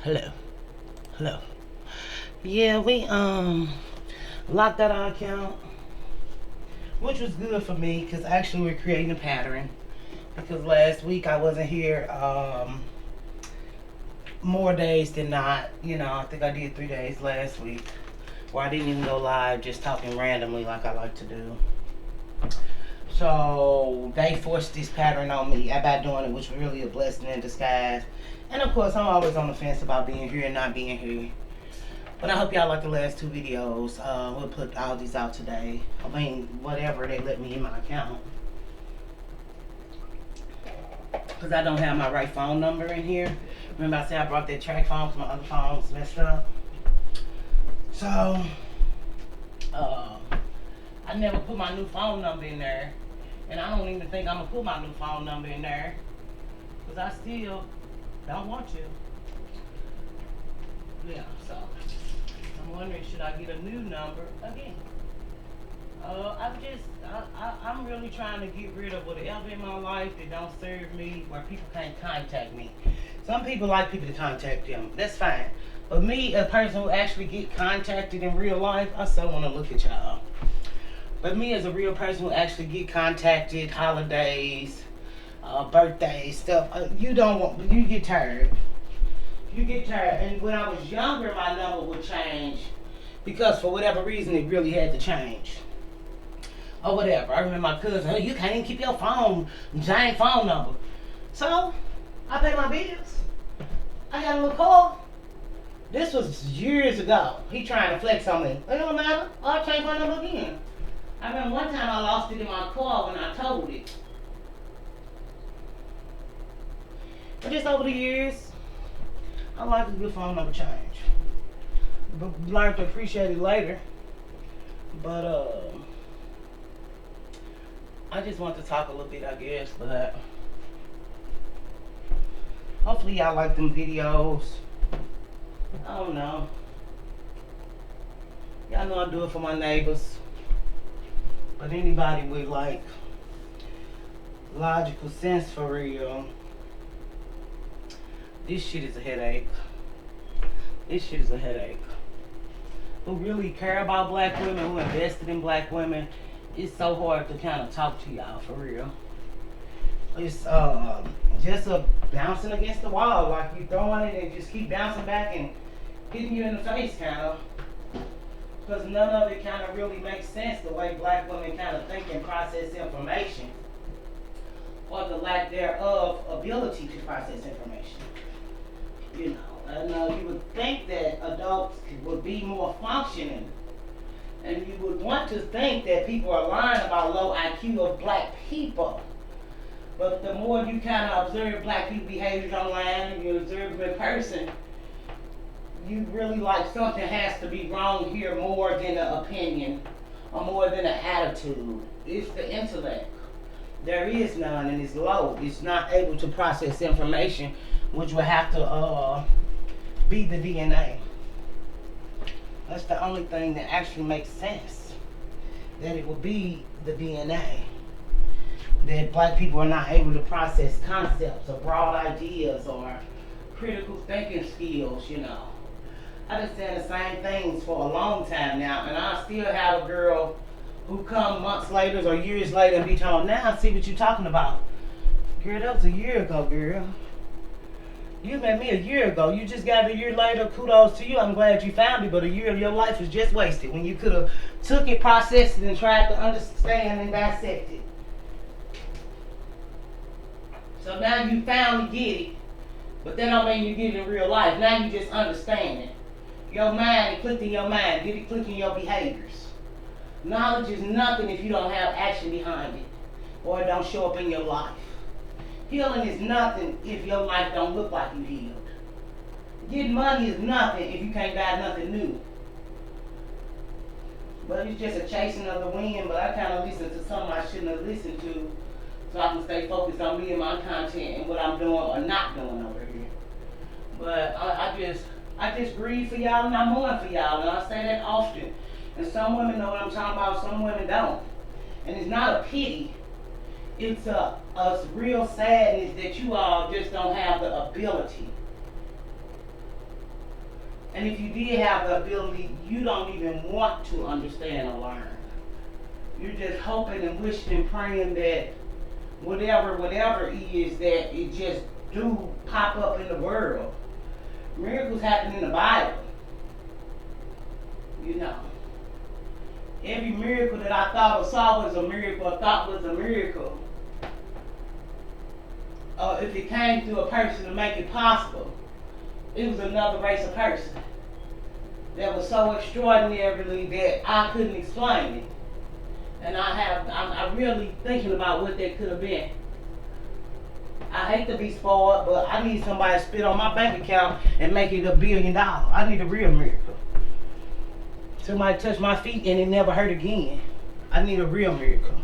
Hello. Hello. Yeah, we locked out our account, which was good for me because actually we're creating a pattern. Because last week I wasn't here more days than not. I think I did 3 days last week where I didn't even go live, just talking randomly like I like to do. So they forced this pattern on me about doing it, which was really a blessing in disguise. And of course, I'm always on the fence about being here and not being here. But I hope y'all like the last two videos. We'll put all these out today. I mean, whatever they let me in my account. Because I don't have my right phone number in here. Remember I said I brought that track phone because my other phone's messed up. So, I never put my new phone number in there. And I don't even think I'm going to put my new phone number in there. Because I still don't want you. Yeah, so I'm wondering, should I get a new number again? I'm really trying to get rid of whatever in my life that don't serve me, where people can't contact me. Some people like people to contact them. That's fine. But me, a person who actually get contacted in real life, I so want to look at y'all. But me as a real person who actually get contacted, holidays, birthdays, stuff, you get tired. You get tired. And when I was younger, my number would change because for whatever reason, it really had to change. Or whatever. I remember my cousin, oh, you can't even keep your giant phone number. So, I pay my bills. I got a little car. This was years ago. He trying to flex on me. It don't matter. I'll change my number again. I remember one time I lost it in my car when I told it. But just over the years, I like a good phone number change. But learned to appreciate it later. But I just want to talk a little bit, I guess, but hopefully y'all like them videos. I don't know. Y'all know I do it for my neighbors. But anybody with like logical sense for real, this shit is a headache. This shit is a headache. Who really care about black women, who invested in black women, it's so hard to kind of talk to y'all for real. It's just a bouncing against the wall, like you throwing it and just keep bouncing back and hitting you in the face kind of. Because none of it kind of really makes sense the way black women kind of think and process information, or the lack thereof ability to process information. You would think that adults would be more functioning, and you would want to think that people are lying about low IQ of black people. But the more you kind of observe black people behaviors online and you observe them in person, you really like something has to be wrong here more than an opinion or more than an attitude. It's the intellect. There is none and it's low. It's not able to process information, which will have to be the DNA. That's the only thing that actually makes sense. That it will be the DNA. That black people are not able to process concepts or broad ideas or critical thinking skills, I've been saying the same things for a long time now, and I still have a girl who come months later or years later and be told, now I see what you're talking about. Girl, that was a year ago, girl. You met me a year ago. You just got it a year later. Kudos to you. I'm glad you found it, but a year of your life was just wasted when you could have took it, processed it, and tried to understand and dissect it. So now you finally get it, but that don't mean you get it in real life. Now you just understand it. Your mind, it clicked in your mind. Did it click in your behaviors? Knowledge is nothing if you don't have action behind it or it don't show up in your life. Healing is nothing if your life don't look like you healed. Getting money is nothing if you can't buy nothing new. But it's just a chasing of the wind, but I kind of listen to something I shouldn't have listened to so I can stay focused on me and my content and what I'm doing or not doing over here. But I just grieve for y'all and I mourn for y'all, and I say that often. And some women know what I'm talking about, some women don't. And it's not a pity. It's a real sadness that you all just don't have the ability And if you did have the ability, you don't even want to understand or learn. You're just hoping and wishing and praying that whatever is, that it just do pop up in the world. Miracles happen in the Bible. You know. Every miracle that I thought or saw was a miracle, or thought was a miracle. If it came through a person to make it possible, it was another race of person that was so extraordinarily that I couldn't explain it. And I'm really thinking about what that could have been. I hate to be spoiled, but I need somebody to spit on my bank account and make it $1 billion. I need a real miracle. Somebody touch my feet and it never hurt again. I need a real miracle.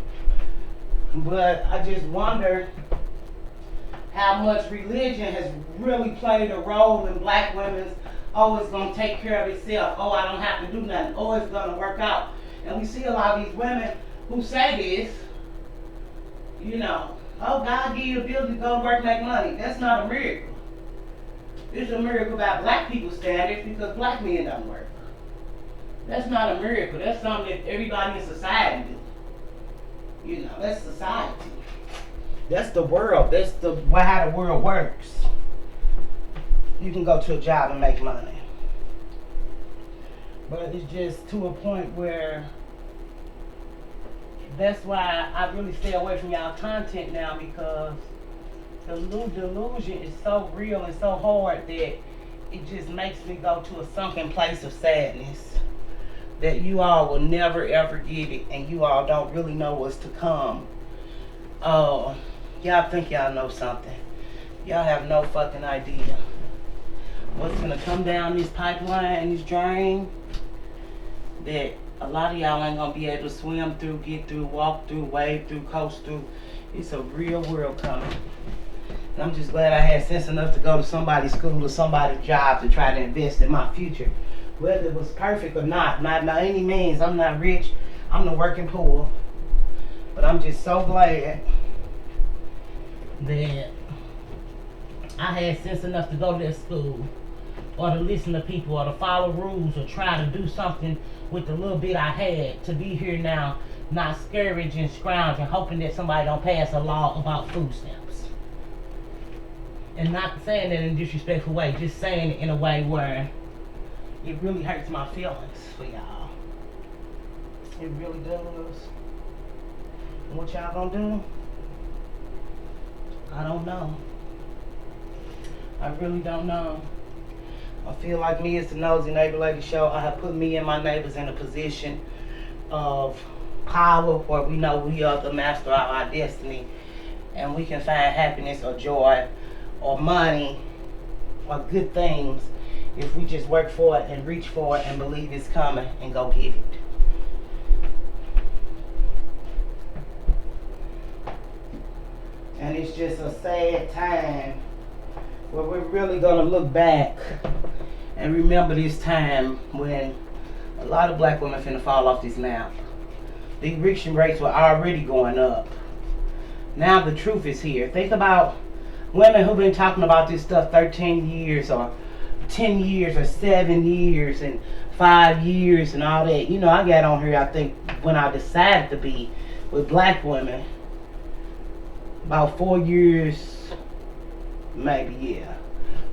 But I just wonder how much religion has really played a role in black women's, oh, it's going to take care of itself. Oh, I don't have to do nothing. Oh, it's going to work out. And we see a lot of these women who say this, you know, oh, God give you the ability to go to work and make money. That's not a miracle. It's a miracle by black people's standards because black men don't work. That's not a miracle. That's something that everybody in society do. You know, that's society. That's the world. That's how the world works. You can go to a job and make money. But it's just to a point where that's why I really stay away from y'all content now, because the delusion is so real and so hard that it just makes me go to a sunken place of sadness. That you all will never ever get it, and you all don't really know what's to come. Y'all think y'all know something. Y'all have no fucking idea what's gonna come down this pipeline, this drain, that a lot of y'all ain't gonna be able to swim through, get through, walk through, wade through, coast through. It's a real world coming. And I'm just glad I had sense enough to go to somebody's school or somebody's job to try to invest in my future. Whether it was perfect or not by any means. I'm not rich. I'm the working poor. But I'm just so glad that I had sense enough to go to that school, or to listen to people, or to follow rules, or try to do something with the little bit I had to be here now, not scrounging, scrounging, hoping that somebody don't pass a law about food stamps. And not saying that in a disrespectful way, just saying it in a way where it really hurts my feelings for y'all. It really does. And what y'all gonna do? I don't know. I really don't know. I feel like me as the Nosy Neighbor Lady show, I have put me and my neighbors in a position of power where we know we are the master of our destiny, and we can find happiness or joy or money or good things if we just work for it and reach for it and believe it's coming and go get it. And it's just a sad time where we're really gonna look back and remember this time when a lot of black women finna fall off this map. The eviction rates were already going up. Now the truth is here. Think about women who've been talking about this stuff 13 years or 10 years or 7 years and 5 years and all that. You know, I got on here, I think, when I decided to be with black women, about 4 years, maybe, yeah.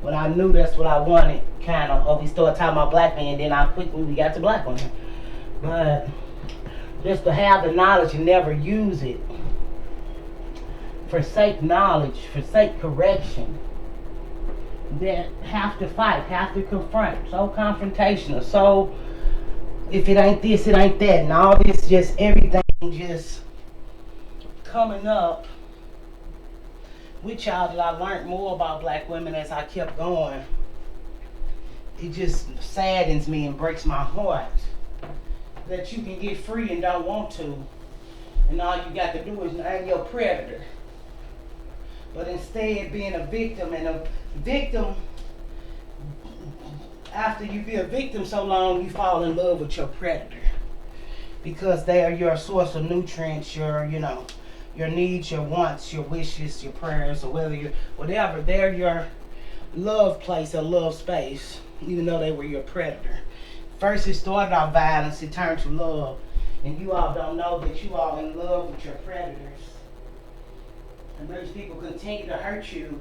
When I knew that's what I wanted, kind of, or we started talking about black men, then I quickly we got to black women. But just to have the knowledge and never use it, forsake knowledge, forsake correction, that have to fight, have to confront, so confrontational, so if it ain't this, it ain't that, and all this, just everything just coming up with y'all, that I learned more about black women as I kept going. It just saddens me and breaks my heart that you can get free and don't want to, and all you got to do is name your predator. But instead being a victim, and a victim, after you be a victim so long, you fall in love with your predator, because they are your source of nutrients, your, you know, your needs, your wants, your wishes, your prayers, or whether you, whatever, they're your love place or love space. even though they were your predator. First, it started off violence, it turned to love, and you all don't know that you are in love with your predators. And those people continue to hurt you,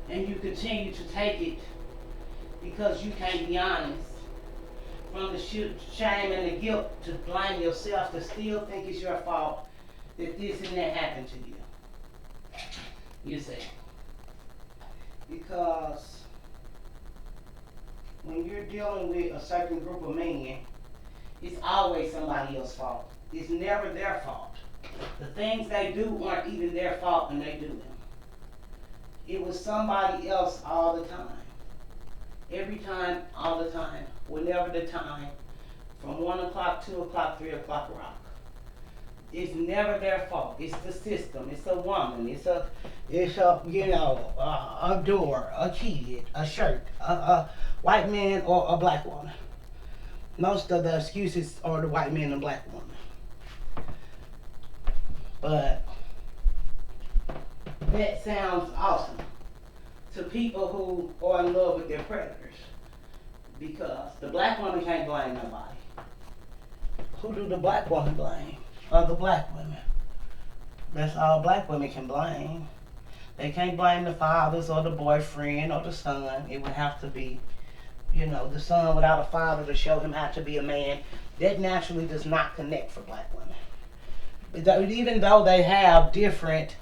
and you continue to take it because you can't be honest. From the shame and the guilt to blame yourself, to still think it's your fault that this and that happened to you. You see. Because when you're dealing with a certain group of men, it's always somebody else's fault. It's never their fault. The things they do aren't even their fault and they do them. It was somebody else all the time. Every time, all the time, whenever the time, from 1 o'clock, 2 o'clock, 3 o'clock rock. It's never their fault. It's the system. It's a woman. It's a a door, a kid, a shirt, a white man or a black woman. Most of the excuses are the white man and black woman. But that sounds awesome to people who are in love with their predators. Because the black woman can't blame nobody. Who do the black woman blame? Other black women. That's all black women can blame. They can't blame the fathers or the boyfriend or the son. It would have to be, the son without a father to show him how to be a man. That naturally does not connect for black women. Even though they have different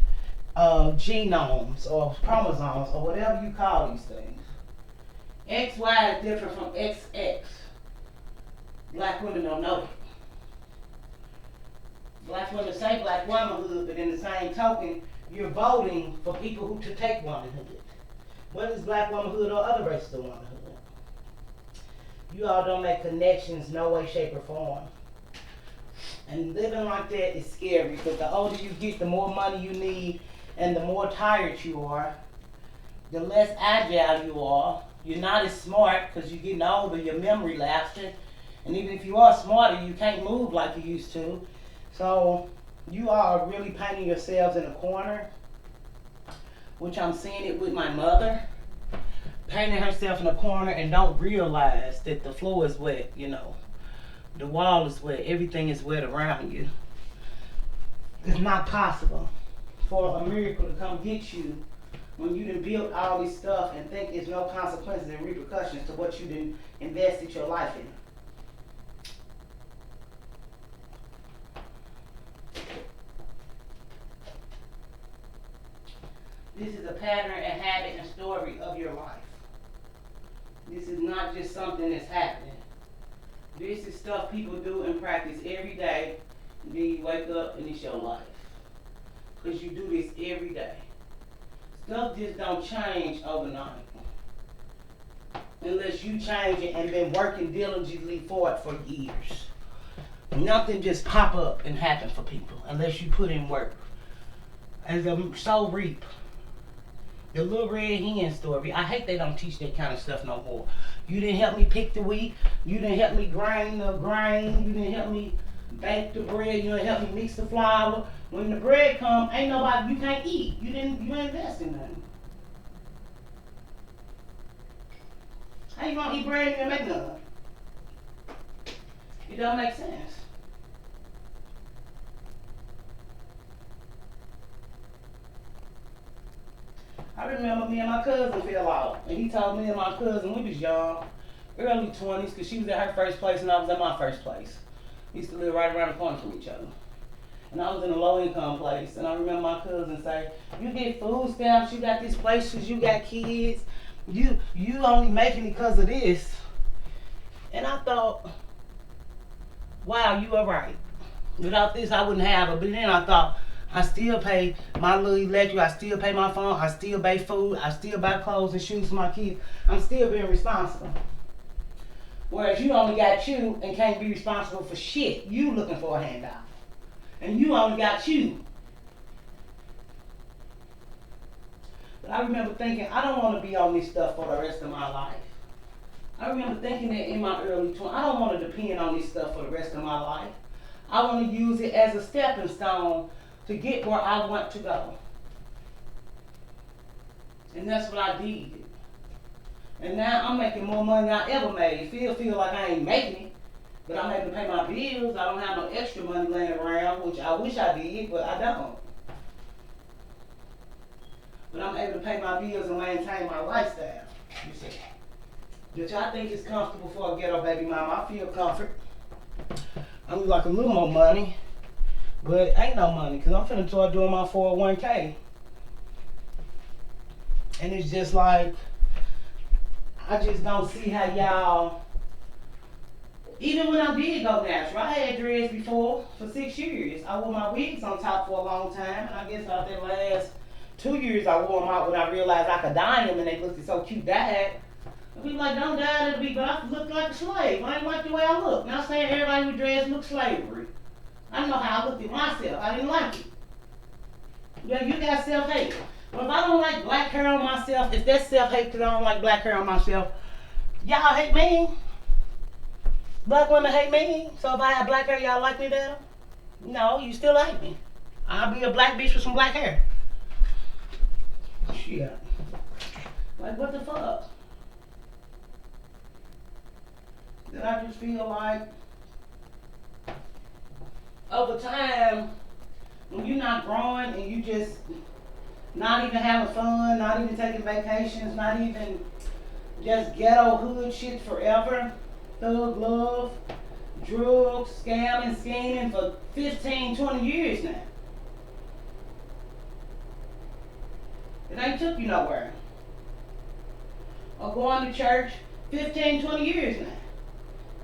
genomes or chromosomes or whatever you call these things. XY is different from XX. Black women don't know it. Black women say black womanhood, but in the same token, you're voting for people who to take womanhood. What is black womanhood or other races of womanhood? You all don't make connections no way, shape, or form. And living like that is scary because the older you get, the more money you need, and the more tired you are, the less agile you are. You're not as smart because you're getting older, your memory lapsing. And even if you are smarter, you can't move like you used to. So you are really painting yourselves in a corner, which I'm seeing it with my mother, painting herself in a corner and don't realize that the floor is wet, the wall is wet, everything is wet around you. It's not possible for a miracle to come get you when you done built all this stuff and think there's no consequences and repercussions to what you done invested your life in. This is a pattern and habit and story of your life. This is not just something that's happening. This is stuff people do and practice every day. And then you wake up and it's your life. Because you do this every day. Stuff just don't change overnight. Unless you change it and been working diligently for it for years. Nothing just pop up and happen for people unless you put in work. As a sow reap. The little red hen story. I hate they don't teach that kind of stuff no more. You didn't help me pick the wheat. You didn't help me grind the grain. You didn't help me bake the bread. You didn't help me mix the flour. When the bread come, ain't nobody, you can't eat. You ain't invest in nothing. How you gonna eat bread and you make none? It don't make sense. I remember me and my cousin fell out, and he told me and my cousin, we was young, early 20s, because she was at her first place and I was at my first place. We used to live right around the corner from each other. And I was in a low-income place, and I remember my cousin say, you get food stamps, you got this place because you got kids, you only making it because of this. And I thought, wow, you are right. Without this, I wouldn't have it. But then I thought, I still pay my little electric, I still pay my phone, I still buy food, I still buy clothes and shoes for my kids. I'm still being responsible. Whereas you only got you and can't be responsible for shit. You looking for a handout. And you only got you. But I remember thinking, I don't want to be on this stuff for the rest of my life. I remember thinking that in my early 20s, I don't want to depend on this stuff for the rest of my life. I want to use it as a stepping stone to get where I want to go. And that's what I did. And now I'm making more money than I ever made. Feel like I ain't making it, but I'm able to pay my bills. I don't have no extra money laying around, which I wish I did, but I don't. But I'm able to pay my bills and maintain my lifestyle. You see, which I think is comfortable for a ghetto baby mama. I feel comfort. I'm like a little more money, but ain't no money because I'm finna start doing my 401k. And it's just like, I just don't see how y'all, even when I did go natural, I had dreads before for 6 years. I wore my wigs on top for a long time, and I guess out there last 2 years I wore them out when I realized I could dye them and they looked so cute dyed. And we like, don't dye it, but I look like a slave. I ain't like the way I look. Not saying everybody with dreads looks slavery. I know how I looked at myself. I didn't like it. Yeah, you got self-hate. But if I don't like black hair on myself, if that's self-hate because I don't like black hair on myself, y'all hate me. Black women hate me. So if I have black hair, y'all like me better? No, you still hate me. I'll be a black bitch with some black hair. Shit. Like, what the fuck? Then I just feel like, over time, when you're not growing and you just not even having fun, not even taking vacations, not even just ghetto hood shit forever, thug love, drugs, scamming, scheming for 15, 20 years now. It ain't took you nowhere. Or going to church 15, 20 years now.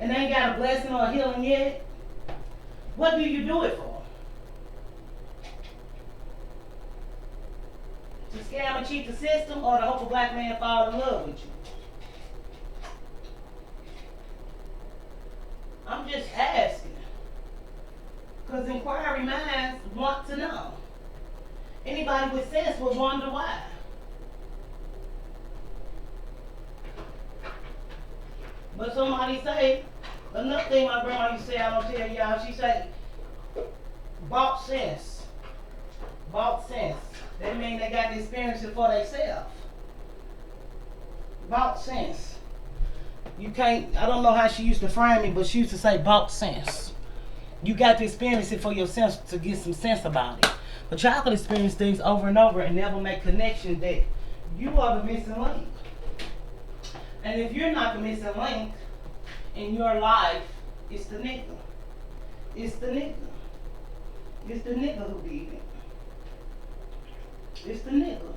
And ain't got a blessing or a healing yet. What do you do it for? To scam and cheat the system, or to hope a black man fall in love with you? I'm just asking. Because inquiry minds want to know. Anybody with sense will wonder why. But somebody say, another thing my grandma used to say, I don't tell y'all, she say, bought sense. Bought sense. That mean they got the experience for themselves. Bought sense. You can't, I don't know how she used to frame me, but she used to say bought sense. You got to experience it for yourself to get some sense about it. But y'all can experience things over and over and never make connection that you are the missing link. And if you're not the missing link in your life, it's the nigga. It's the nigga. It's the nigga who did it. It's the nigga.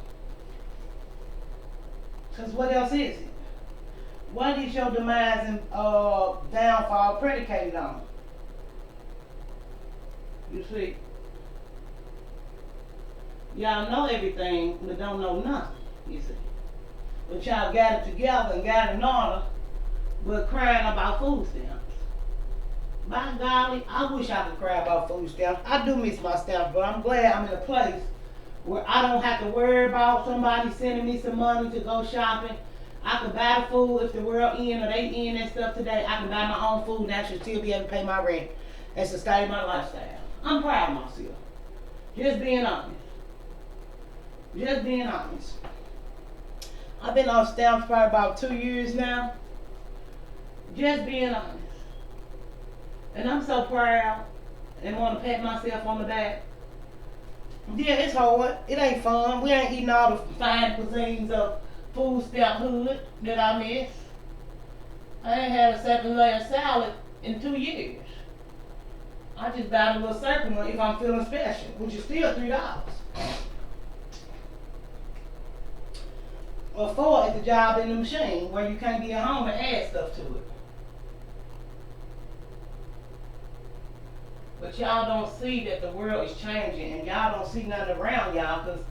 Because what else is it? What is your demise and downfall predicated on? You see? Y'all know everything, but don't know nothing, you see. But y'all got it together and got it in order, but crying about food stamps. By golly, I wish I could cry about food stamps. I do miss my stamps, but I'm glad I'm in a place where I don't have to worry about somebody sending me some money to go shopping. I can buy the food if the world in or they in and stuff today. I can buy my own food and actually still be able to pay my rent and sustain my lifestyle. I'm proud of myself. Just being honest. Just being honest. I've been on stamps for about 2 years now. Just being honest. And I'm so proud and want to pat myself on the back. Yeah, it's hard. It ain't fun. We ain't eating all the fine cuisines of food stamp hood that I miss. I ain't had a 7-layer salad in 2 years. I just buy a little circle one if I'm feeling special, which is still $3. Or 4 at the job in the machine where you can't be at home and add stuff to it. But y'all don't see that the world is changing, and y'all don't see nothing around y'all because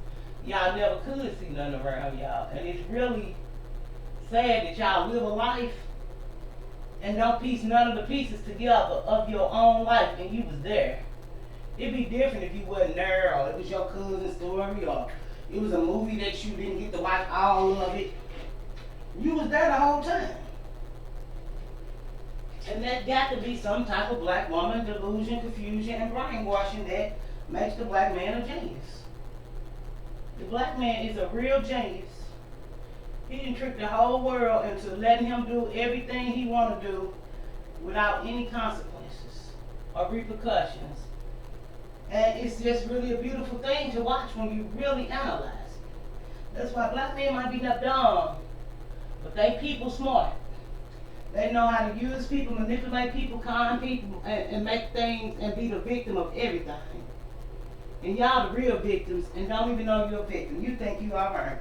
y'all never could see nothing around y'all. And it's really sad that y'all live a life and don't piece none of the pieces together of your own life and you was there. It'd be different if you wasn't there, or it was your cousin's story, or it was a movie that you didn't get to watch all of it. You was there the whole time. And that got to be some type of black woman delusion, confusion, and brainwashing that makes the black man a genius. The black man is a real genius He done tricked the whole world into letting him do everything he want to do without any consequences or repercussions. And it's just really a beautiful thing to watch when you really analyze it. That's why black men might be dumb, but they people smart. They know how to use people, manipulate people, con people, and make things and be the victim of everything. And y'all the real victims and don't even know you're a victim. You think you are right.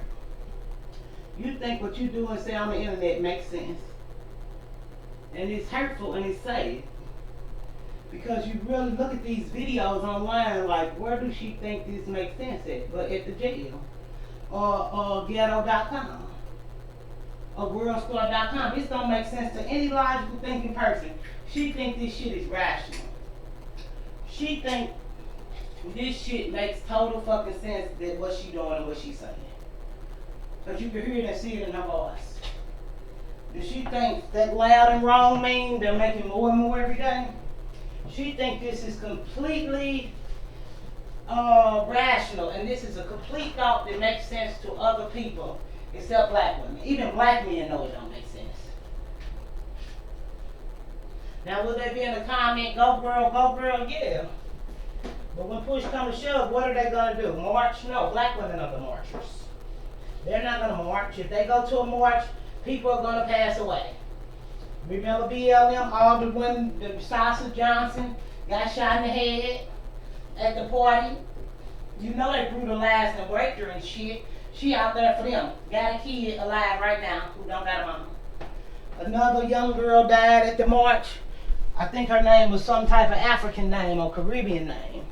You think what you do and say on the internet makes sense. And it's hurtful and it's sad. Because you really look at these videos online like, where does she think this makes sense at? But at the jail. Or ghetto.com. Or worldstar.com. This don't make sense to any logical thinking person. She think this shit is rational. She think this shit makes total fucking sense that what she doing and what she saying. Because you can hear it and see it in her voice. Does she think that loud and wrong mean they're making more and more every day? She think this is completely rational, and this is a complete thought that makes sense to other people except black women. Even black men know it don't make sense. Now, will they be in the comment, go girl, yeah. But when push comes to shove, what are they going to do? March? No, black women are the marchers. They're not going to march. If they go to a march, people are going to pass away. Remember BLM, all the women, the Sasha Johnson got shot in the head at the party. You know they brutalized and raped her and shit. She out there for them. Got a kid alive right now who don't got a mama. Another young girl died at the march. I think her name was some type of African name or Caribbean name.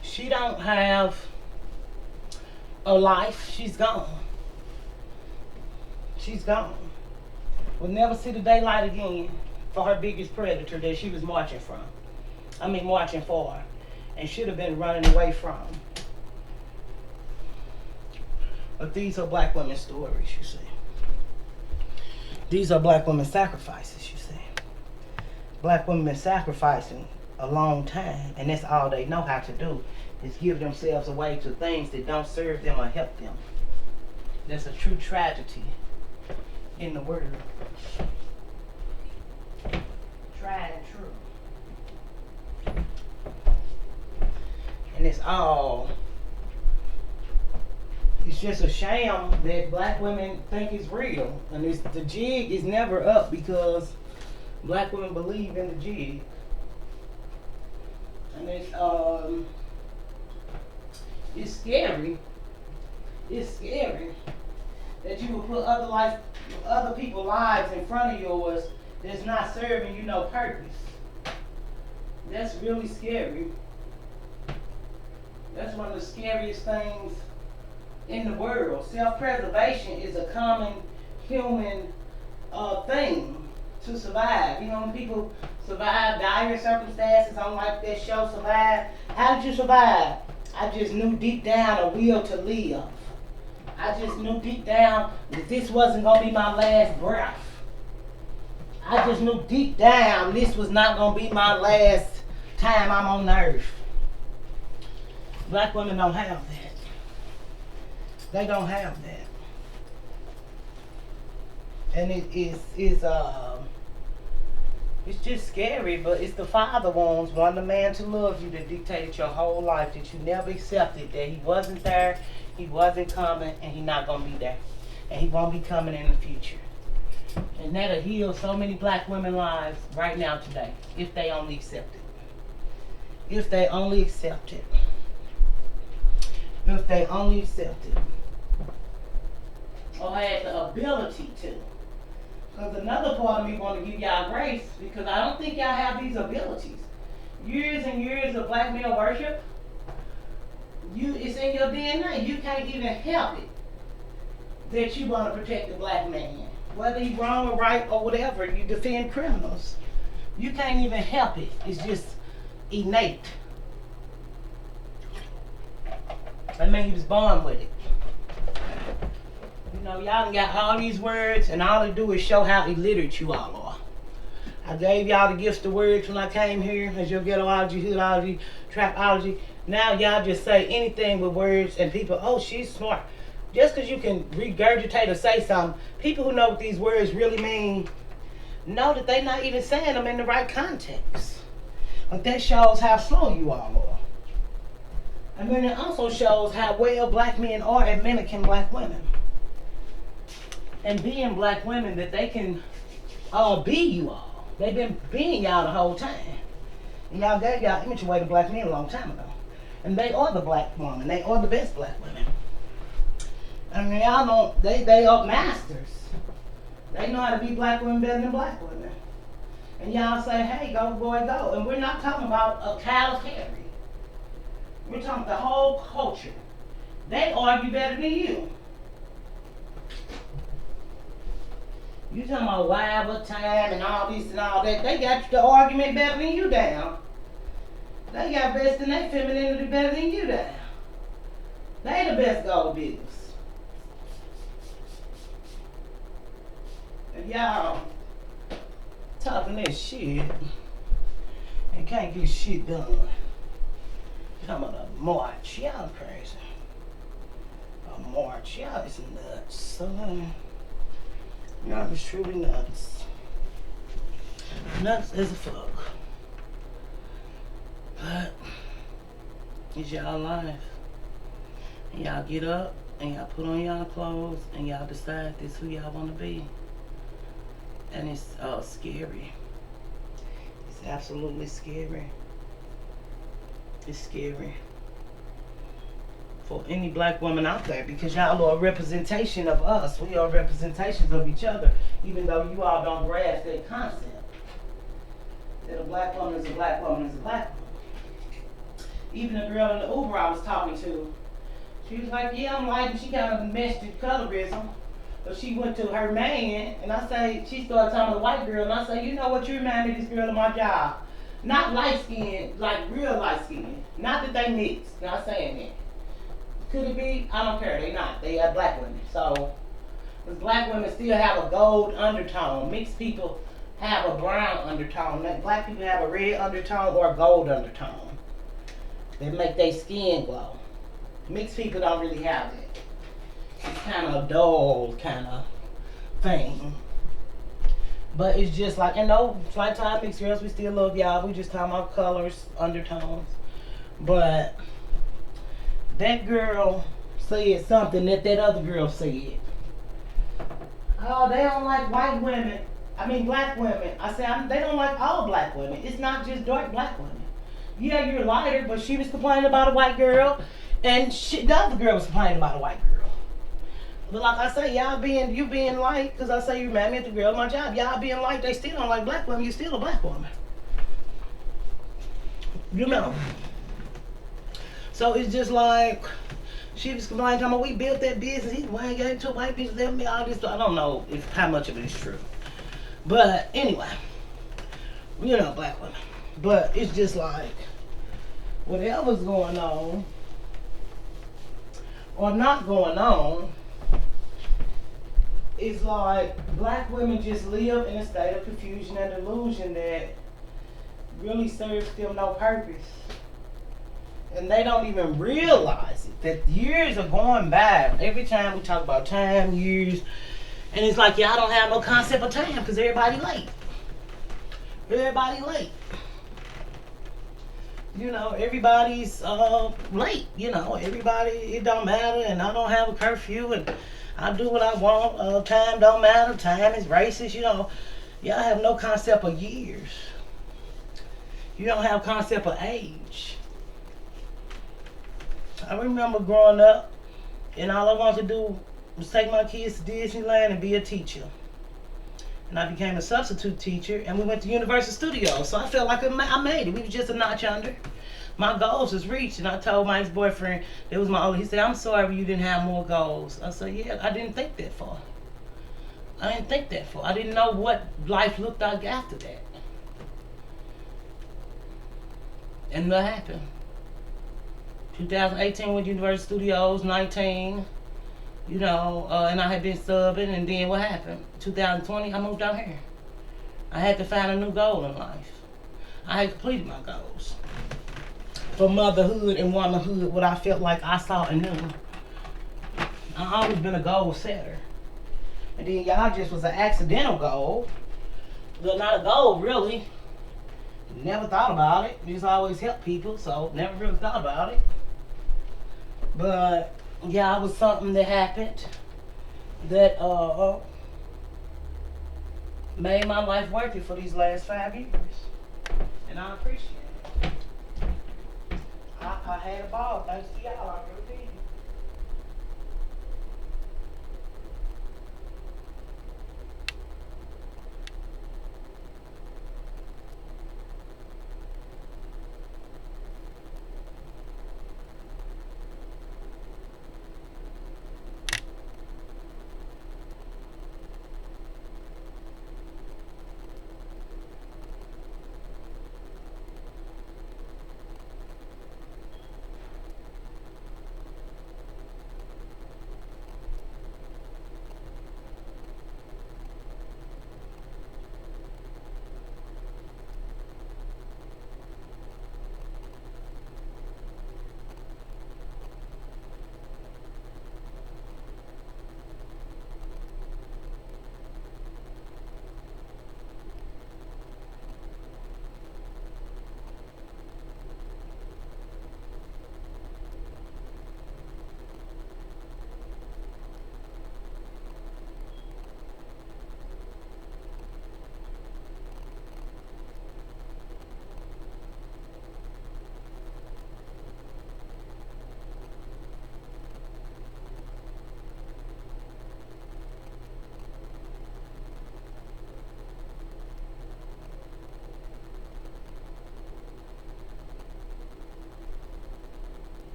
She don't have a life. She's gone. She's gone. Will never see the daylight again for her biggest predator that she was marching from. Marching for. And should have been running away from. But these are black women's stories, you see. These are black women's sacrifices, you see. Black women been sacrificing a long time, and that's all they know how to do, is give themselves away to things that don't serve them or help them. That's a true tragedy in the world. Tried and true. And it's just a sham that black women think is real. And the jig is never up because black women believe in the jig. And it's scary. It's scary that you will put other people's lives in front of yours that's not serving you no purpose. That's really scary. That's one of the scariest things in the world. Self-preservation is a common human thing to survive. You know, when people survive dire circumstances on like that show Survive, how did you survive? I just knew deep down a will to live. I just knew deep down that this wasn't going to be my last breath. I just knew deep down this was not going to be my last time I'm on earth. Black women don't have that. They don't have that. And it's just scary, but it's the father wounds, wanting a man to love you, that dictated your whole life, that you never accepted, that he wasn't there, he wasn't coming, and he's not going to be there. And he won't be coming in the future. And that'll heal so many black women's lives right now today, if they only accept it. If they only accept it. If they only accept it. Or had the ability to. Because another part of me want to give y'all grace, because I don't think y'all have these abilities. Years and years of black male worship, it's in your DNA. You can't even help it that you want to protect the black man. Whether he's wrong or right or whatever, you defend criminals. You can't even help it. It's just innate. I mean, he was born with it. You know, y'all done got all these words, and all they do is show how illiterate you all are. I gave y'all the gifts of words when I came here, as your ghettoology, hoodology, trapology. Now y'all just say anything with words, and people, oh, she's smart. Just because you can regurgitate or say something, people who know what these words really mean know that they're not even saying them in the right context. But that shows how slow you all are. And then it also shows how well black men are at mimicking black women. And being black women, that they can be you all. They've been being y'all the whole time. And y'all gave y'all image away to black men a long time ago. And they are the black woman. They are the best black women. I mean, y'all don't, they are masters. They know how to be black women better than black women. And y'all say, hey, go boy, go. And we're not talking about a Cal Harry. We're talking about the whole culture. They argue better than you. You talking about whatever time and all this and all that. They got the argument better than you down. They got best in their femininity better than you down. They the best gold diggers. And y'all talking that shit and can't get shit done. Talking about a march. Y'all crazy. A march. Y'all is nuts. Son. Y'all is truly nuts. Nuts as a fuck. But it's y'all life. And y'all get up and y'all put on y'all clothes and y'all decide this who y'all want to be. And it's scary. It's absolutely scary. It's scary for any black woman out there, because y'all are a representation of us. We are representations of each other, even though you all don't grasp that concept. That a black woman is a black woman is a black woman. Even the girl in the Uber I was talking to, she was like, yeah, I'm light, and she kind of messed with colorism. But she went to her man, and I say, she started talking to the white girl, and I say, you know what, you remind me of this girl at my job. Not light skinned, like real light skinned. Not that they mix, not saying that. Could it be? I don't care, they not. They are black women. So, because black women still have a gold undertone. Mixed people have a brown undertone. Black people have a red undertone or a gold undertone. They make their skin glow. Mixed people don't really have that. It's kind of a dull kind of thing. But it's just like, and no, like time mixed girls, we still love y'all. We just talking about colors, undertones. But that girl said something that other girl said. Oh, they don't like white women. I mean, black women. I said, they don't like all black women. It's not just dark black women. Yeah, you're lighter, but she was complaining about a white girl, and the other girl was complaining about a white girl. But like I say, you being light, because I say you remind me of the girl at my job. Y'all being light, they still don't like black women. You still a black woman. You know. So it's just like, she was complaining, talking about we built that business. He's got into white people, let me all this. I don't know how much of it is true. But anyway, you know, black women. But it's just like, whatever's going on or not going on, it's like black women just live in a state of confusion and delusion that really serves them no purpose. And they don't even realize it, that years are going by. Every time we talk about time, years, and it's like y'all don't have no concept of time because everybody late. Everybody late. You know, everybody's late. You know, everybody, it don't matter, and I don't have a curfew, and I do what I want. Time don't matter. Time is racist. You know, y'all have no concept of years. You don't have concept of age. I remember growing up, and all I wanted to do was take my kids to Disneyland and be a teacher. And I became a substitute teacher, and we went to Universal Studios. So I felt like I made it. We was just a notch under. My goals was reached, and I told my ex-boyfriend, that was my older, he said, I'm sorry you didn't have more goals. I said, yeah, I didn't think that far. I didn't think that far. I didn't know what life looked like after that. And what happened? 2018 with Universal Studios, 19, you know, and I had been subbing, and then what happened? 2020, I moved out here. I had to find a new goal in life. I had completed my goals for motherhood and womanhood, what I felt like I saw and knew. I always been a goal setter. And then y'all just was an accidental goal. Well, not a goal, really. Never thought about it. Just always helped people, so never really thought about it. But yeah, it was something that happened that made my life worth it for these last 5 years. And I appreciate it. I had a ball thanks to y'all. I really did.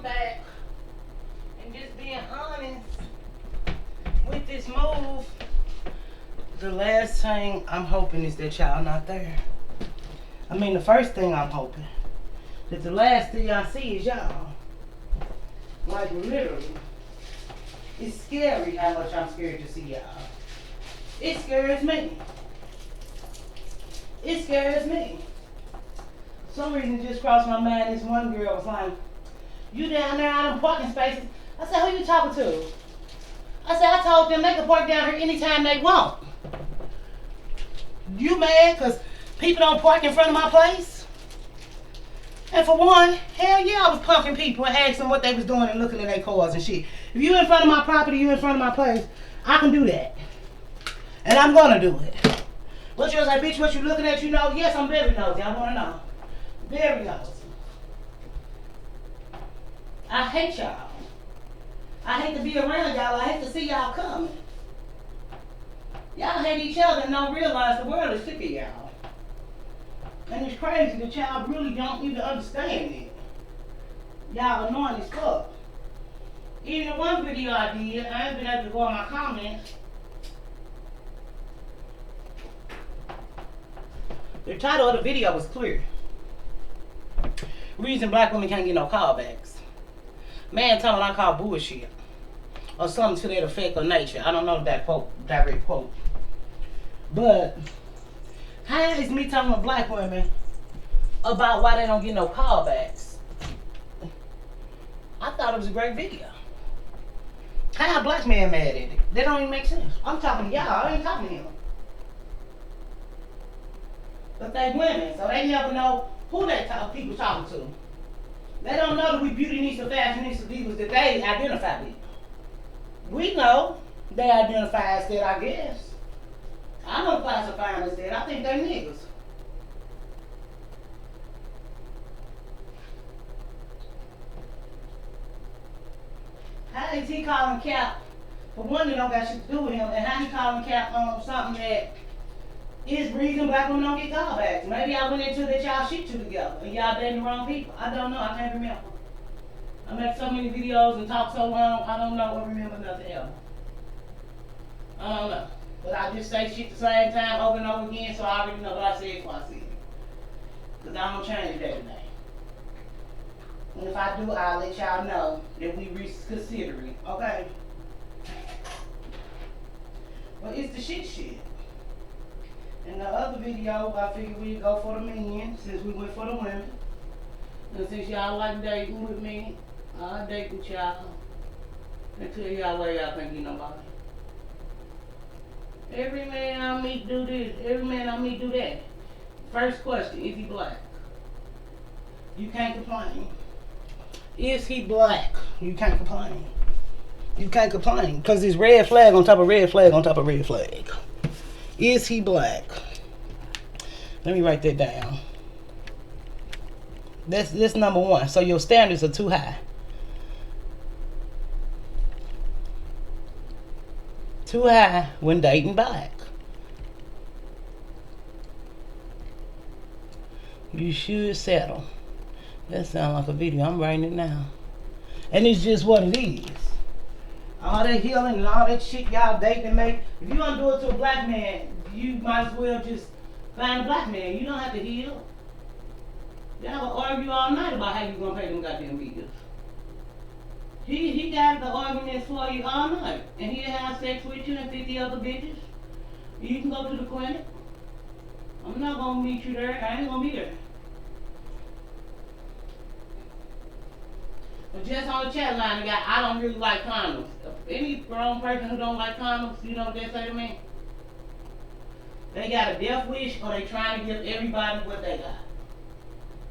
Back and just being honest with this move, the last thing I'm hoping is that y'all not there. I mean, the first thing I'm hoping that the last thing I see is y'all. Like literally, it's scary how much I'm scared to see y'all. It scares me. It scares me. Some reason it just crossed my mind. This one girl was like, "You down there out in parking spaces?" I said, "Who you talking to?" I said, "I told them they can park down here anytime they want." You mad because people don't park in front of my place? And for one, hell yeah, I was punking people and asking them what they was doing and looking at their cars and shit. If you in front of my property, you in front of my place, I can do that. And I'm gonna do it. But you was like, "Bitch, what you looking at?" You know, yes, I'm very nosy. I wanna know. Very nosy. I hate y'all. I hate to be around y'all. I hate to see y'all coming. Y'all hate each other and don't realize the world is sick of y'all. And it's crazy that y'all really don't even understand it. Y'all annoying as fuck. Even the one video I did, I ain't been able to go on my comments. The title of the video was clear. Reason black women can't get no callbacks. Man told me I call bullshit. Or something to that effect or nature. I don't know that quote, direct quote. But how is me talking to black women about why they don't get no callbacks? I thought it was a great video. How a black man mad at it? That don't even make sense. I'm talking to y'all, I ain't talking to him. But they women, so they never know who they people talking to. They don't know that we beautyista, fashionista divas that they identify with. We know they identify as that, I guess. I don't classify them as that. I think they niggas. How is he calling Cap for one that don't got shit to do with him, and how he calling Cap on something that It's reason black women don't get callbacks. Maybe I went into that y'all shit two together and y'all dating the wrong people. I don't know. I can't remember. I make so many videos and talk so long. I don't know or remember nothing else. I don't know. But I just say shit the same time over and over again, so I already know what I said before I said it. Because I don't change that today. And if I do, I'll let y'all know that we reconsider it. Okay? But it's the shit. In the other video, I figured we'd go for the men since we went for the women. And since y'all like dating with me, I'll date with y'all. And tell y'all where y'all can't get nobody. Every man I meet do this. Every man I meet do that. First question, is he black? You can't complain. Is he black? You can't complain. You can't complain. Because it's red flag on top of red flag on top of red flag. Is he black? Let me write that down. That's number one. So your standards are too high. Too high when dating black. You should settle. That sounds like a video. I'm writing it now. And it's just what it is. All that healing and all that shit y'all dating and make. If you don't do it to a black man, you might as well just find a black man. You don't have to heal. Y'all will argue all night about how you gonna pay them goddamn bills. He got the arguments for you all night. And he'll have sex with you and 50 other bitches. You can go to the clinic. I'm not gonna meet you there. I ain't gonna be there. But just on the chat line, I don't really like condoms. Any grown person who don't like condoms, you know what they say to me? They got a death wish or they trying to give everybody what they got.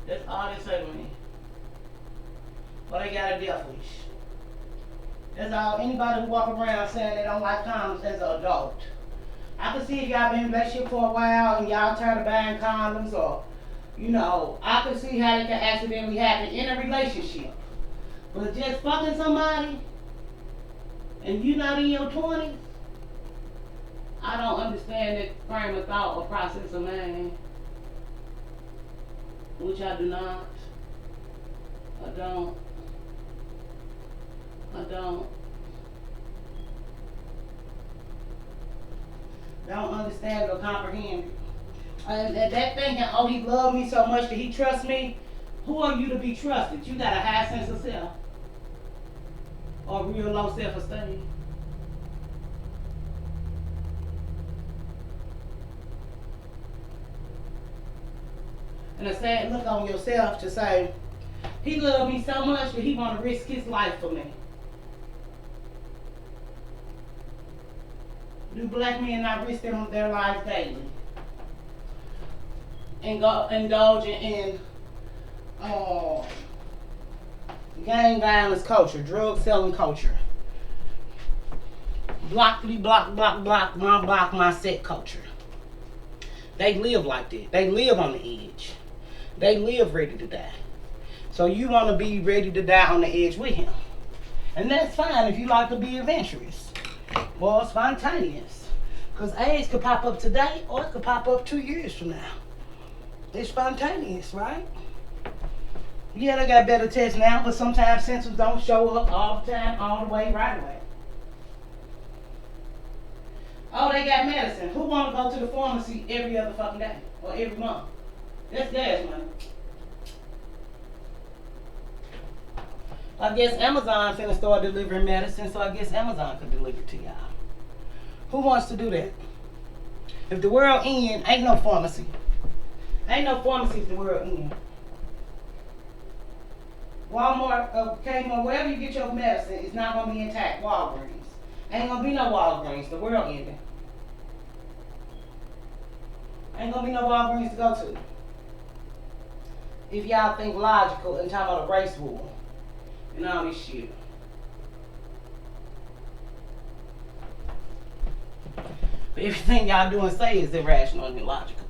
That's all they say to me. Or they got a death wish. That's all. Anybody who walk around saying they don't like condoms as an adult. I can see if y'all been in a relationship for a while and y'all tired of buying condoms or, you know, I can see how it can accidentally happen in a relationship. But just fucking somebody and you not in your 20s, I don't understand that frame of thought or process of man. Which I do not. I don't. Don't understand or comprehend it. And that thinking, oh, he loved me so much that he trusts me. Who are you to be trusted? You got a high sense of self. Or real low self-esteem. And a sad look on yourself to say, he loved me so much that he want to risk his life for me. Do black men not risk their lives daily? And go indulging in gang violence culture, drug selling culture, block, my set culture. They live like that. They live on the edge. They live ready to die. So you want to be ready to die on the edge with him. And that's fine if you like to be adventurous or spontaneous. Because AIDS could pop up today or it could pop up 2 years from now. It's spontaneous, right? Yeah, they got better tests now, but sometimes symptoms don't show up all the time, all the way, right away. Oh, they got medicine. Who want to go to the pharmacy every other fucking day or every month? That's gas money. I guess Amazon finna start delivering medicine, so I guess Amazon could deliver it to y'all. Who wants to do that? If the world end, ain't no pharmacy. Ain't no pharmacy if the world end. Walmart, Kmart, wherever you get your medicine, it's not gonna be intact. Walgreens. Ain't gonna be no Walgreens. The world ending. Ain't gonna be no Walgreens to go to. If y'all think logical and talking about a race war and all this shit. But everything y'all do and say is irrational and illogical.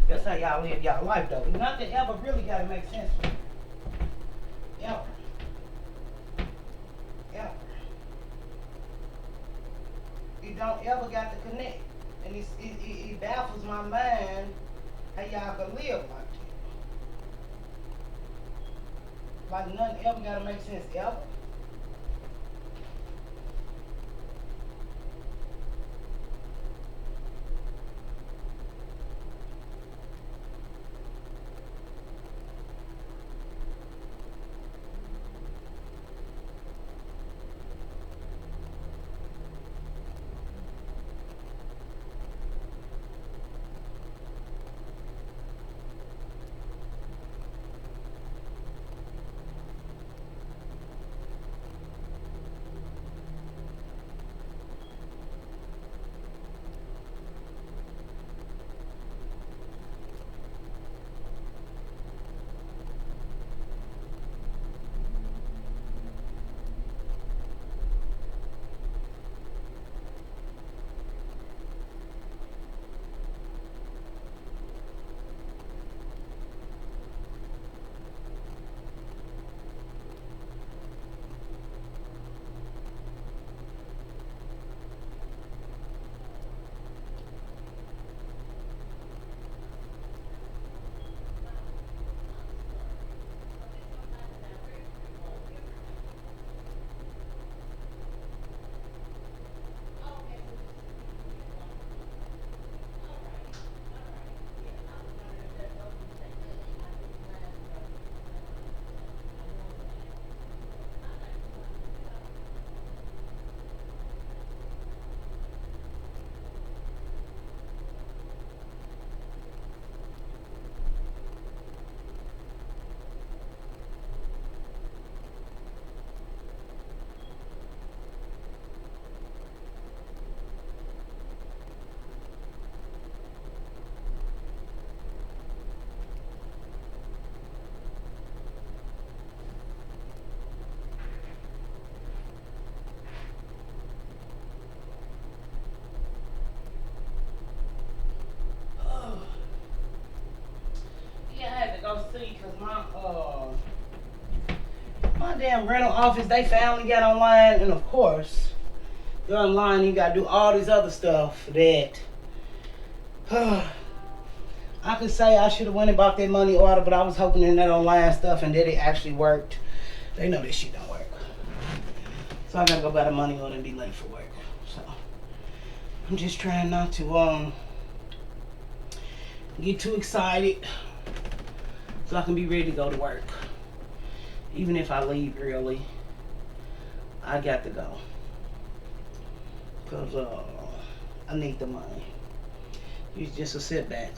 That's how y'all live y'all life though. Nothing ever really gotta make sense for you. Ever. Ever. You don't ever got to connect. And it baffles my mind how y'all can live like that. Like nothing ever gotta make sense ever. Yeah, I had to go see because my damn rental office, they finally got online, and of course, you're online, you gotta do all this other stuff that I could say I should have went and bought that money order, but I was hoping in that online stuff and that it actually worked. They know this shit don't work. So I gotta go buy the money order and be late for work. So I'm just trying not to get too excited so I can be ready to go to work. Even if I leave early, I got to go. Because I need the money. It's just a setback.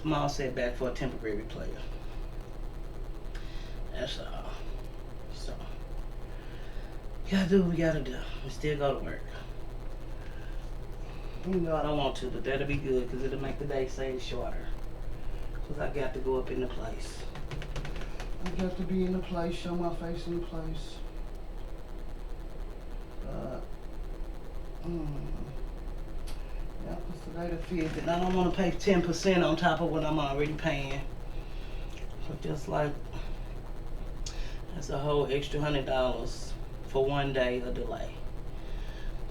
Small setback for a temporary player. That's all. So, gotta do what we gotta do. We still go to work. Even though I don't want to, but that'll be good because it'll make the day seem shorter. Because I got to go up in the place. I got to be in the place, show my face in the place. Yeah, because today the 5th, and I don't want to pay 10% on top of what I'm already paying. So just like, that's a whole extra $100 for one day of delay.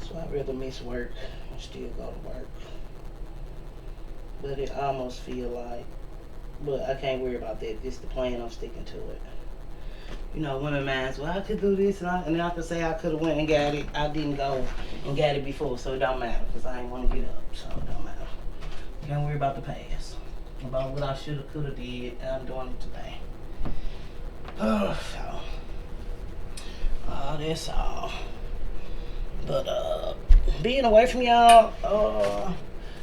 So I'd rather miss work and still go to work. But it almost feel like, but I can't worry about that. It's the plan, I'm sticking to it. You know, women minds, well, I could do this, and then I could say I could have went and got it. I didn't go and got it before, so it don't matter, because I ain't want to get up, so it don't matter. Can't worry about the past, about what I should have, could have did, and I'm doing it today. Oh, so, that's all. But, being away from y'all,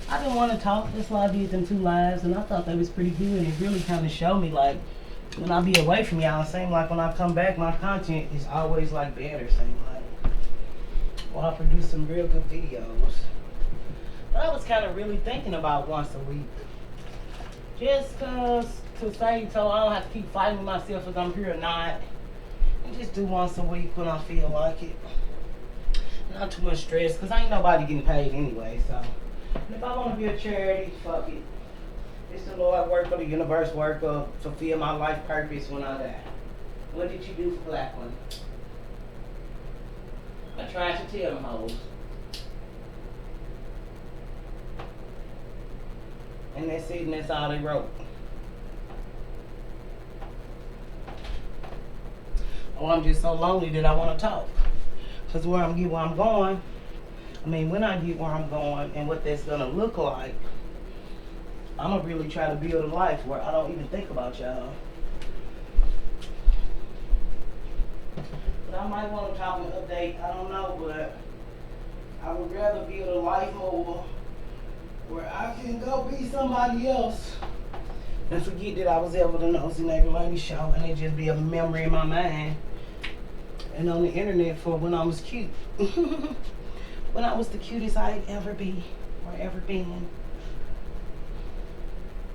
I didn't want to talk. That's why I did them 2 lives, and I thought they was pretty good. It really kind of showed me, like, when I be away from y'all, it seems like when I come back, my content is always, like, better, seem like. Well, I produce some real good videos. But I was kind of really thinking about once a week. Just because, to say, so I don't have to keep fighting with myself if I'm here or not. And just do once a week when I feel like it. Not too much stress, because ain't nobody getting paid anyway, so. And if I want to be a charity, fuck it. It's the Lord work or the universe work or fulfill my life purpose when I die. What did you do for Black One? I tried to tell them hoes. And that's it, and that's all they wrote. Oh, I'm just so lonely that I want to talk. Because where I'm going, when I get where I'm going and what that's going to look like, I'm going to really try to build a life where I don't even think about y'all. But I might want to talk and update, I don't know, but I would rather build a life more where I can go be somebody else and forget that I was ever the Nosy Neighbor Lady show, and it just be a memory in my mind and on the internet for when I was cute. When I was the cutest I'd ever be or ever been.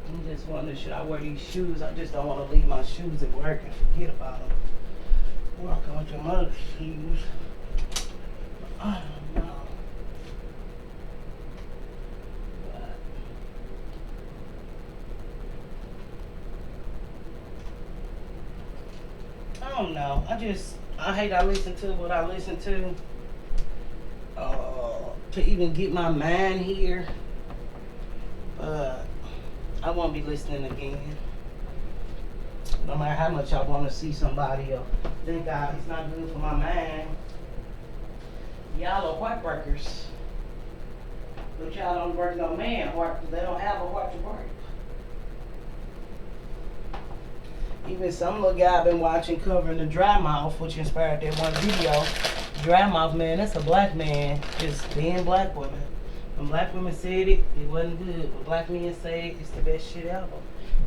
I'm just wondering, should I wear these shoes? I just don't want to leave my shoes at work and forget about them. Walking with your mother's shoes. I don't know. I don't know. I hate I listen to what I listen to even get my mind here. But I won't be listening again. No matter how much I want to see somebody or think it's not good for my mind. Y'all are heartbreakers. But y'all don't break no man heart because they don't have a heart to break. Even some little guy I've been watching covering the dry mouth, which inspired that one video. Dry mouth, man, that's a black man just being black women. When black women said it wasn't good. When black men say it, it's the best shit ever.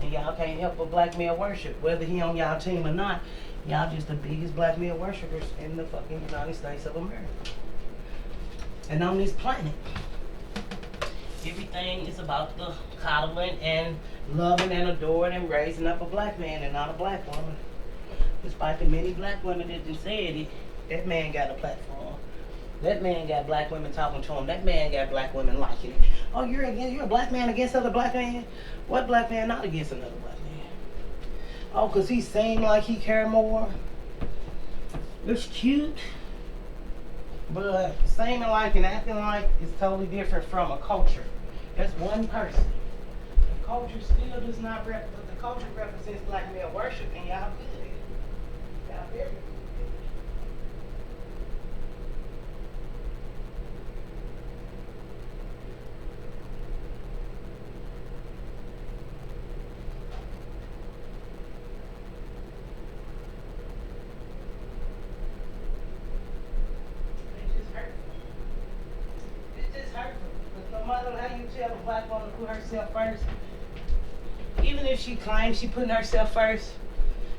And y'all can't help but black male worship. Whether he on y'all team or not, y'all just the biggest black male worshipers in the fucking United States of America. And on this planet. Everything is about the coddling and loving and adoring and raising up a black man and not a black woman. Despite the many black women that just said it, that man got a platform. That man got black women talking to him. That man got black women liking it. Oh, you're a black man against other black men? What black man not against another black man? Oh, because he seemed like he cared more. It's cute. But saying like and acting like is totally different from a culture. That's one person. The culture still does not represent, the culture represents black male worship, and y'all good at it. Y'all very good at it. Tell a black woman to put herself first. Even if she claims she putting herself first,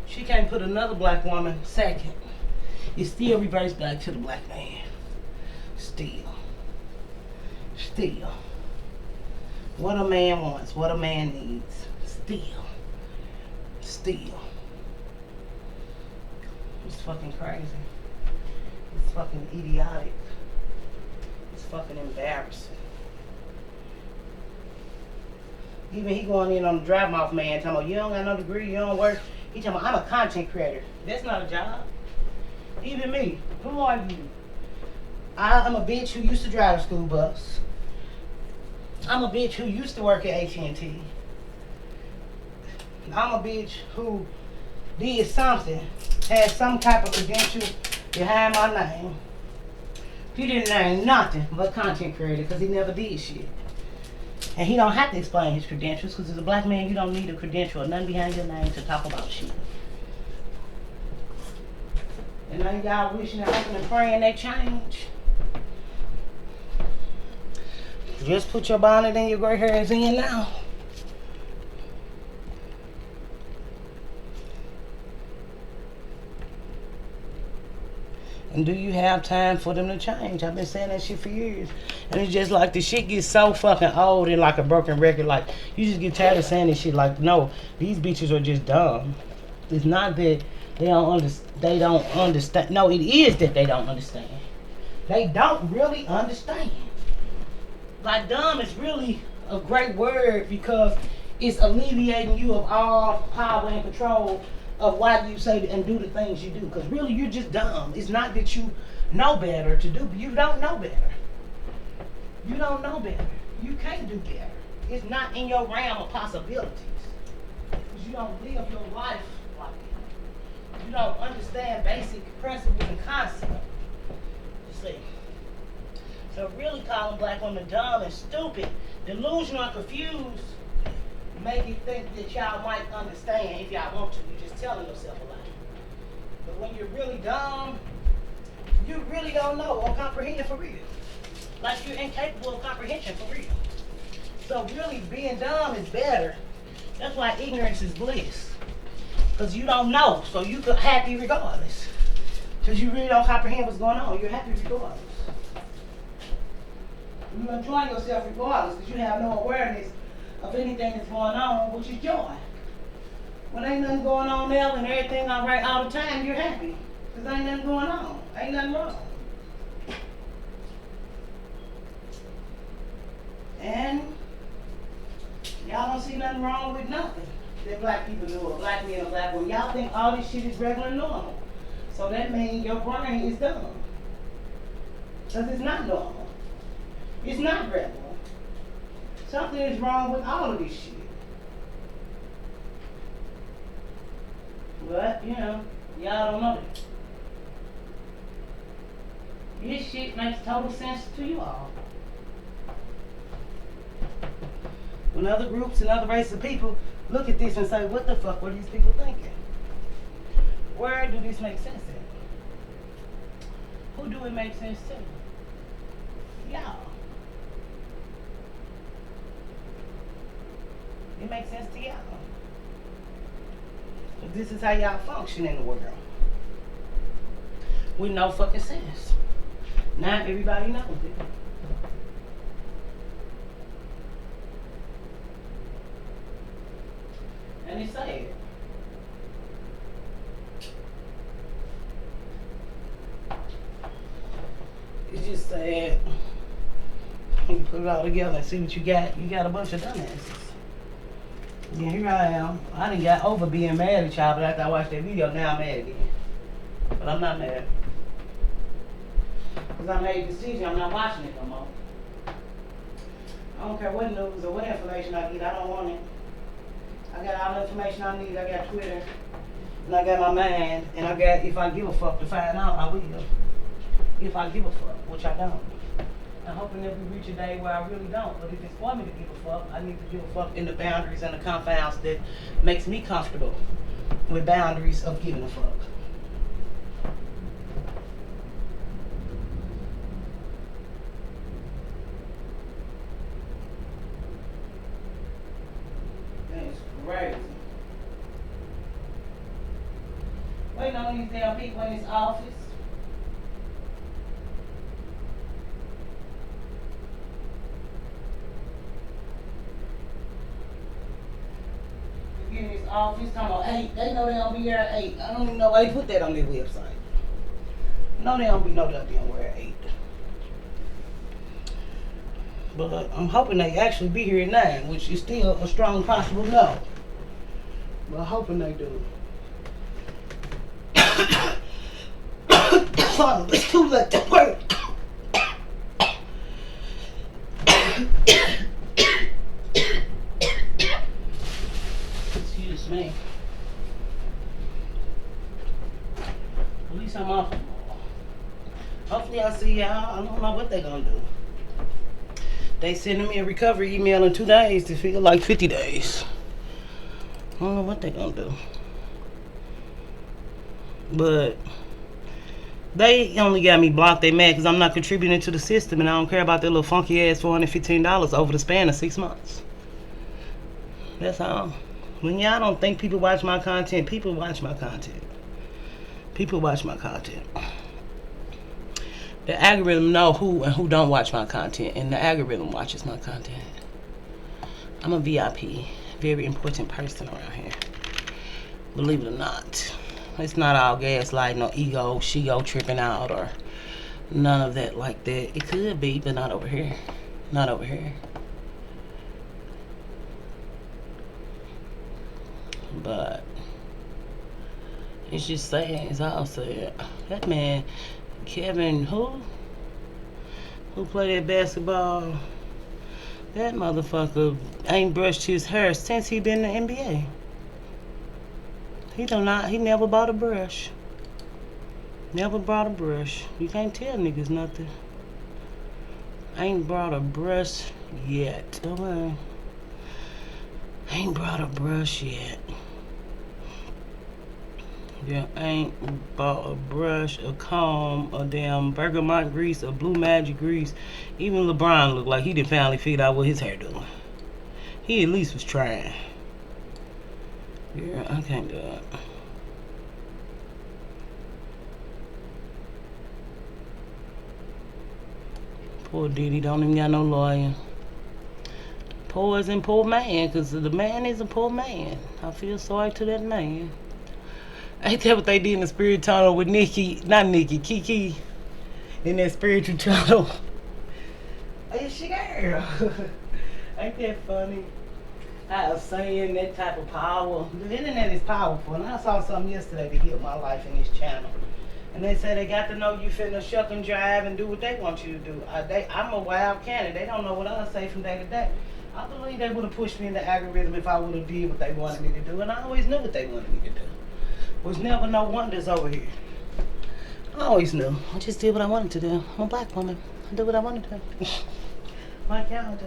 she can't put another black woman second. It still reverts back to the black man. Still. What a man wants, what a man needs. Still. It's fucking crazy. It's fucking idiotic. It's fucking embarrassing. Even he going in on the dry mouth man, talking about you don't got no degree, you don't work. He talking about I'm a content creator. That's not a job. Even me. Who are you? I'm a bitch who used to drive a school bus. I'm a bitch who used to work at AT&T. I'm a bitch who did something, had some type of credential behind my name. He didn't name nothing but content creator because he never did shit. And he don't have to explain his credentials because as a black man, you don't need a credential or nothing behind your name to talk about shit. And now y'all wishing and hoping and praying they change. Just put your bonnet and your gray hairs in now. And do you have time for them to change? I've been saying that shit for years. And it's just like the shit gets so fucking old and like a broken record. Like, you just get tired of saying this shit. Like, no, these bitches are just dumb. It's not that they don't understand. No, it is that they don't understand. They don't really understand. Like, dumb is really a great word because it's alleviating you of all power and control of why you say and do the things you do. Because really, you're just dumb. It's not that you know better to do, but you don't know better. You don't know better. You can't do better. It's not in your realm of possibilities. Because you don't live your life like it. You don't understand basic principles and concepts. You see. So really calling black women dumb and stupid, delusional and confused, make you think that y'all might understand if y'all want to. You're just telling yourself a lie. But when you're really dumb, you really don't know or comprehend for real. Like you're incapable of comprehension for real. So really being dumb is better. That's why ignorance is bliss. Because you don't know, so you could happy regardless. Because you really don't comprehend what's going on. You're happy regardless. You're enjoying yourself regardless because you have no awareness of anything that's going on, which is joy. When ain't nothing going on there and everything all right all the time, you're happy. Because ain't nothing going on. Ain't nothing wrong. And y'all don't see nothing wrong with nothing that black people do or black men or black women. Y'all think all this shit is regular and normal. So that means your brain is dumb. Because it's not normal. It's not regular. Something is wrong with all of this shit. But, you know, y'all don't know that. This shit makes total sense to you all. When other groups and other races of people look at this and say, what the fuck were these people thinking? Where do this make sense in? Who do it make sense to? Y'all. It makes sense to y'all. But this is how y'all function in the world. With no fucking sense. Not everybody knows it. And it's sad. It's just sad. You put it all together and see what you got. You got a bunch of dumbasses. Yeah, here I am. I done got over being mad at y'all, but after I watched that video, now I'm mad again. But I'm not mad. Because I made a decision, I'm not watching it no more. I don't care what news or what information I get, I don't want it. I got all the information I need. I got Twitter, and I got my mind, and I got, if I give a fuck to find out, I will. If I give a fuck, which I don't. I'm hoping that we reach a day where I really don't. But if it's for me to give a fuck, I need to give a fuck in the boundaries and the confines that makes me comfortable with boundaries of giving a fuck. That's crazy. Waiting on these damn people in this office. In this office, talking about 8. They know they don't be here at 8. I don't even know why they put that on their website. No, they don't be no goddamn where at 8. But I'm hoping they actually be here at 9, which is still a strong possible no. But I'm hoping they do. It's too late to work. Me. At least I'm off tomorrow. Hopefully I'll see y'all. I don't know what they're gonna do. They sending me a recovery email in 2 days to feel like 50 days. I don't know what they're gonna do. But they only got me blocked. They mad because I'm not contributing to the system and I don't care about their little funky ass $415 over the span of 6 months. That's all. When y'all don't think people watch my content, people watch my content. People watch my content. The algorithm know who and who don't watch my content, and the algorithm watches my content. I'm a VIP, very important person around here. Believe it or not. It's not all gaslighting or ego, she-go tripping out or none of that like that. It could be, but not over here. Not over here. But it's just sad, it's all sad. That man, Kevin, who played that basketball That motherfucker ain't brushed his hair since he been in the NBA. He never bought a brush. Never brought a brush. You can't tell niggas nothing. Ain't brought a brush yet. Don't worry. Ain't brought a brush yet. Yeah, ain't bought a brush, a comb, a damn bergamot grease, a blue magic grease. Even LeBron looked like he done finally figured out what his hair doing. He at least was trying. Yeah, I can't do it. Poor Diddy don't even got no lawyer. Poor as in poor man, because the man is a poor man. I feel sorry to that man. Ain't that what they did in the spirit tunnel with Kiki, in that spiritual tunnel? It's your girl. Ain't that funny? I was saying that type of power. The internet is powerful, and I saw something yesterday to heal my life in this channel. And they say they got to know you finna shuck and drive and do what they want you to do. I'm a wild candidate. They don't know what I say from day to day. I believe they would have pushed me in the algorithm if I would have did what they wanted me to do, and I always knew what they wanted me to do. Was never no wonders over here. I always knew. I just did what I wanted to do. I'm a black woman. I do what I wanted to do. Like y'all do.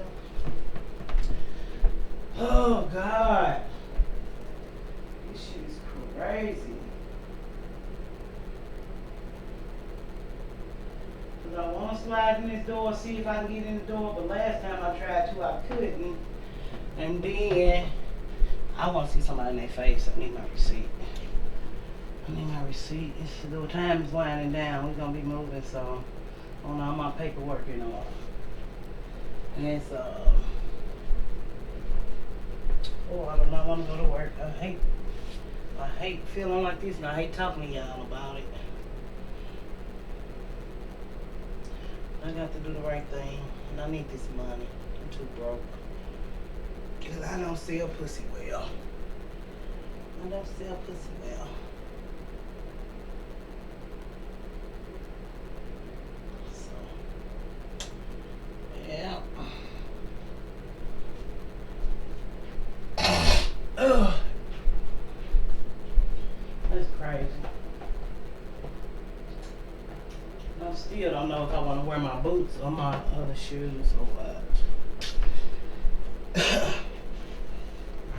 Oh, God. This shit is crazy. Because I want to slide in this door, see if I can get in the door, but last time I tried to, I couldn't. And then, I want to see somebody in their face. I need my receipt. I need my receipt. The time is winding down. We're going to be moving, so I don't know my paperwork and all. And it's, oh, I do not want to go to work. I hate feeling like this, and I hate talking to y'all about it. I got to do the right thing, and I need this money. I'm too broke. Because I don't sell pussy well. I don't sell pussy well. So, yeah. Ugh. That's crazy. I still don't know if I want to wear my boots or my other shoes or what.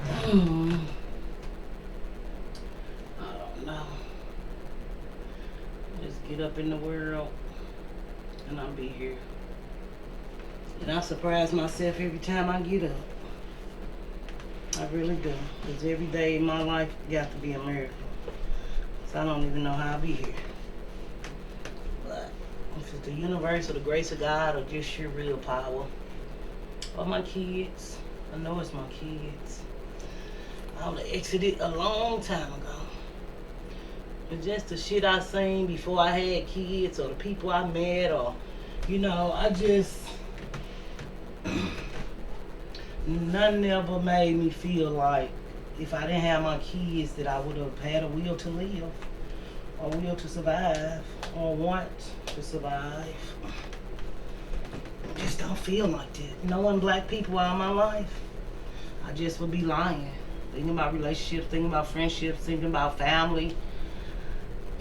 I don't know. Just get up in the world and I'll be here. And I surprise myself every time I get up. I really do. Because every day in my life got to be a miracle. So I don't even know how I'll be here. But if it's the universe or the grace of God or just sheer real power. Or my kids. I know it's my kids. I would have exited a long time ago. But just the shit I seen before I had kids or the people I met or, you know, I just... Nothing ever made me feel like if I didn't have my kids that I would have had a will to live or will to survive or want to survive. I just don't feel like that. Knowing black people all my life, I just would be lying. Thinking about relationships, thinking about friendships, thinking about family.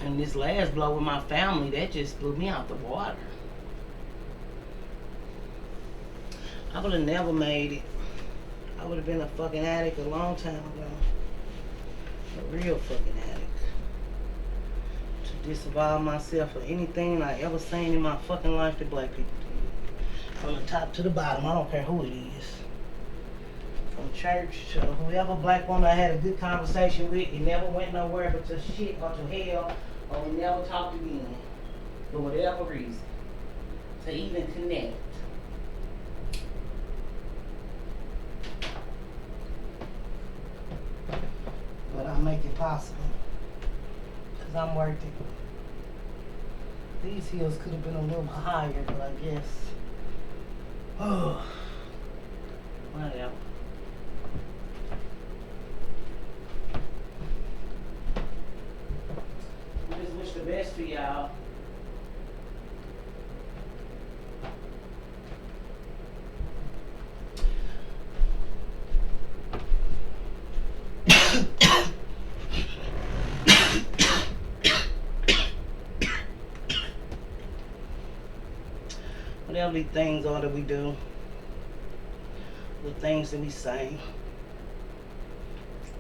And this last blow with my family, that just blew me out the water. I would have never made it. I would have been a fucking addict a long time ago. A real fucking addict. To disavow myself of anything I ever seen in my fucking life that black people do. From the top to the bottom, I don't care who it is. From church to whoever black woman I had a good conversation with, it never went nowhere but to shit or to hell, or we never talked again. For whatever reason. To even connect. But I'll make it possible. Because I'm worth it. These hills could have been a little higher, but I guess. Oh. Whatever. I just wish the best for y'all. whatever these things are that we do, the things that we say,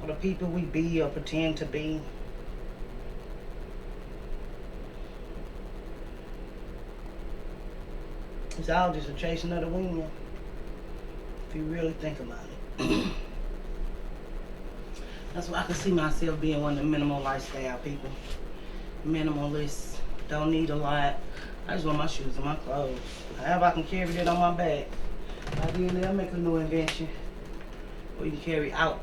or the people we be or pretend to be. It's all just a chasing of the wind, if you really think about it. That's why I can see myself being one of the minimal lifestyle people. Minimalist, don't need a lot. I just want my shoes and my clothes. However I can carry it on my back. Ideally, I'll make a new invention where you can carry out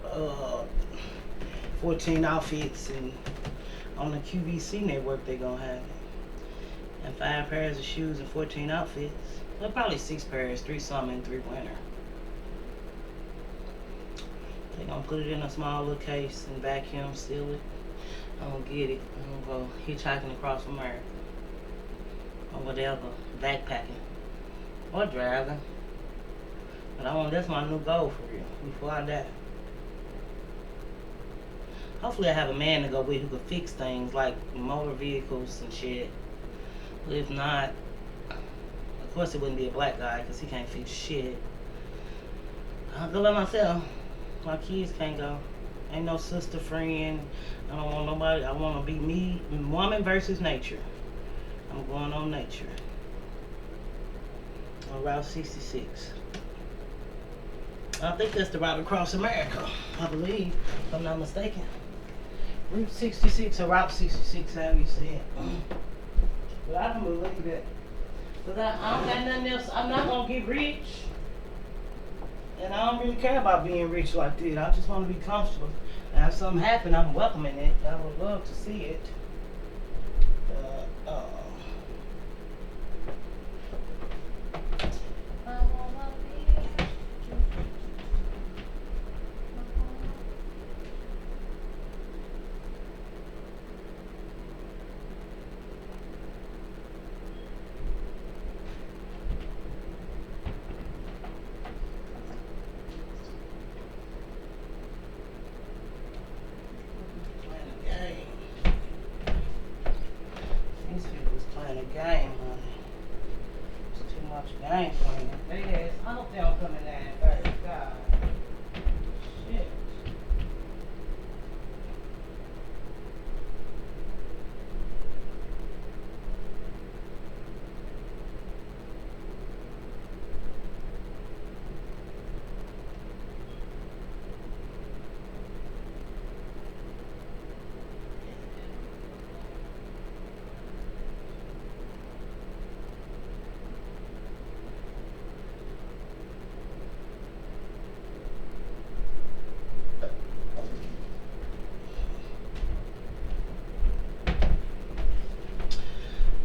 14 outfits, and on the QVC network they're gonna have it. And 5 pairs of shoes and 14 outfits. Well, probably 6 pairs, 3 summer and 3 winter. They're gonna put it in a small little case and vacuum seal it. I'm gonna get it. I'm gonna go hitchhiking across America. Or whatever, backpacking. Or driving. But that's my new goal for real, before I die. Hopefully I have a man to go with who can fix things like motor vehicles and shit. But if not, of course it wouldn't be a black guy because he can't fix shit. I'll go by myself. My kids can't go. Ain't no sister friend. I don't want nobody. I want to be me, woman versus nature. I'm going on nature. On Route 66. I think that's the route across America, I believe, if I'm not mistaken. Route 66 or Route 66, however you say it. But I can believe it. Because I don't got nothing else. I'm not going to get rich. And I don't really care about being rich like this. I just want to be comfortable. And if something happen, I'm welcoming it. I would love to see it. These people's playing a game, honey. It's too much game playing. They I hope they don't come in there and first. God. Shit.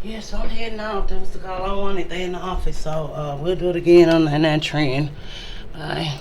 Yeah, so I'm heading out. That was the call I wanted. They in the office, so we'll do it again on that trend. Bye.